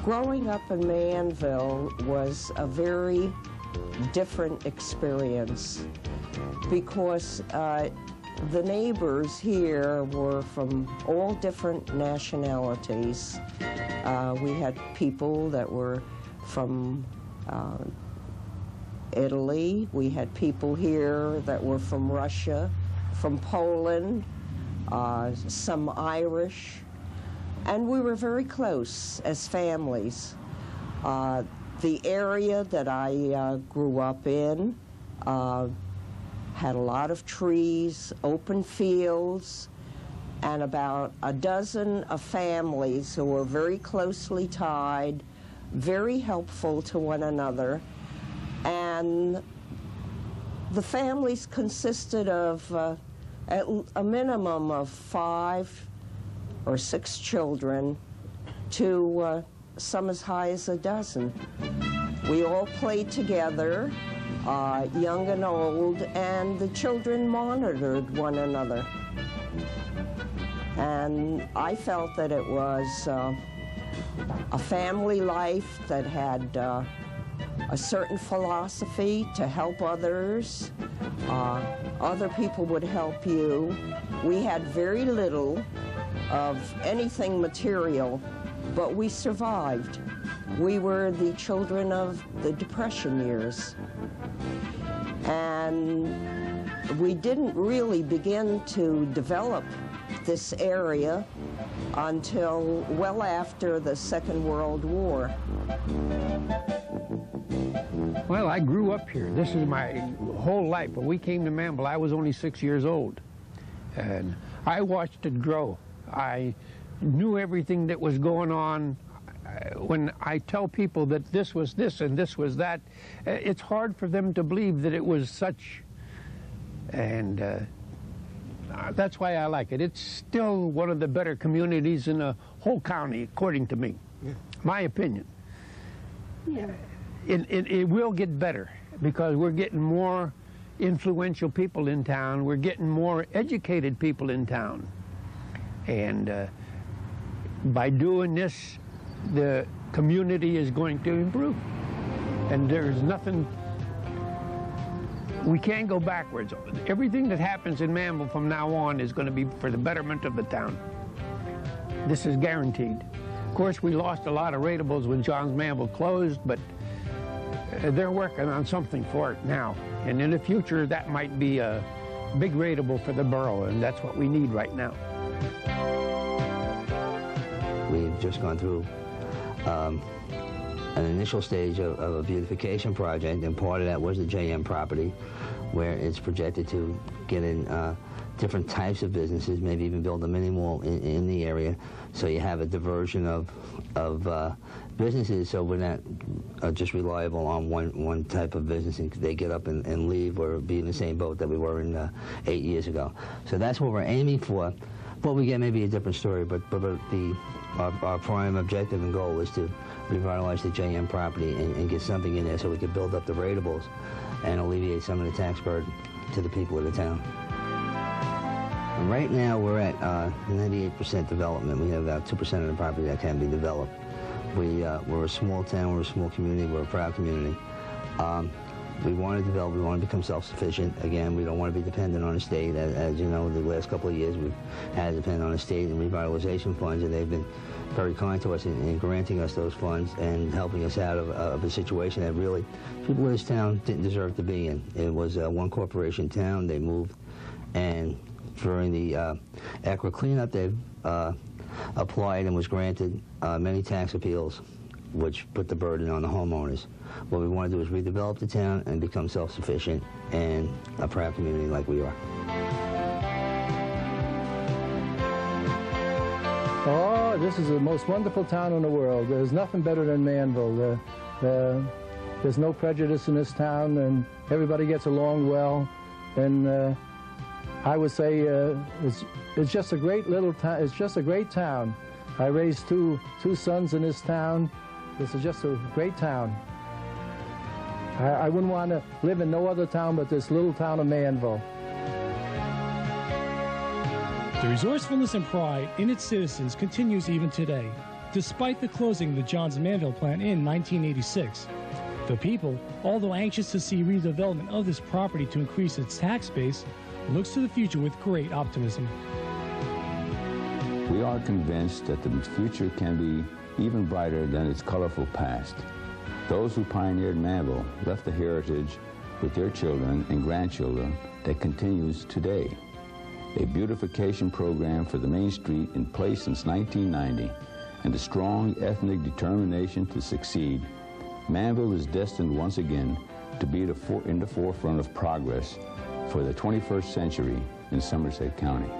Growing up in Manville was a very different experience because the neighbors here were from all different nationalities. We had people that were from Italy. We had people here that were from Russia, from Poland, some Irish, and we were very close as families. The area that I grew up in had a lot of trees, open fields, and about a dozen of families who were very closely tied, very helpful to one another. And the families consisted of a minimum of 5 or 6 children to some as high as a dozen. We all played together, young and old, and the children monitored one another. And I felt that it was a family life that had a certain philosophy to help others. Other people would help you. We had very little of anything material, but we survived. We were the children of the Depression years. And we didn't really begin to develop this area until well after the Second World War. Well, I grew up here. This is my whole life. When we came to Manville, I was only 6 years old. And I watched it grow. I knew everything that was going on. When I tell people that this was this and this was that, it's hard for them to believe that it was such. And that's why I like it. It's still one of the better communities in the whole county, according to me. Yeah. My opinion. Yeah. It will get better because we're getting more influential people in town. We're getting more educated people in town. And by doing this, the community is going to improve. And there's nothing, we can't go backwards. Everything that happens in Manville from now on is going to be for the betterment of the town. This is guaranteed. Of course, we lost a lot of rateables when John's Manville closed, but they're working on something for it now. And in the future, that might be a big rateable for the borough, and that's what we need right now. We've just gone through an initial stage of a beautification project, and part of that was the JM property, where it's projected to get in different types of businesses, maybe even build a mini mall in the area, so you have a diversion of businesses, so we're not just reliable on one type of business and they get up and leave or be in the same boat that we were in 8 years ago. So that's what we're aiming for. What we get may be a different story, but our prime objective and goal is to revitalize the JM property and get something in there so we can build up the rateables and alleviate some of the tax burden to the people of the town. And right now we're at 98% development. We have about 2% of the property that can be developed. We're a small town, we're a small community, we're a proud community. We want to develop, we want to become self-sufficient. Again, we don't want to be dependent on the state. As you know, the last couple of years we've had to depend on the state and revitalization funds, and they've been very kind to us in granting us those funds and helping us out of a situation that really people in this town didn't deserve to be in. It was a one corporation town. They moved, and during the ECRA cleanup, they've applied and was granted many tax appeals, which put the burden on the homeowners. What we want to do is redevelop the town and become self-sufficient and a proud community like we are. Oh, this is the most wonderful town in the world. There's nothing better than Manville. There's no prejudice in this town, and everybody gets along well. And I would say it's just a great little town. It's just a great town. I raised two sons in this town. This is just a great town. I wouldn't want to live in no other town but this little town of Manville. The resourcefulness and pride in its citizens continues even today. despite the closing of the Johns Manville plant in 1986. The people, although anxious to see redevelopment of this property to increase its tax base, looks to the future with great optimism. We are convinced that the future can be even brighter than its colorful past. Those who pioneered Manville left a heritage with their children and grandchildren that continues today. A beautification program for the main street in place since 1990, and a strong ethnic determination to succeed, Manville is destined once again to be in the forefront of progress for the 21st century in Somerset County.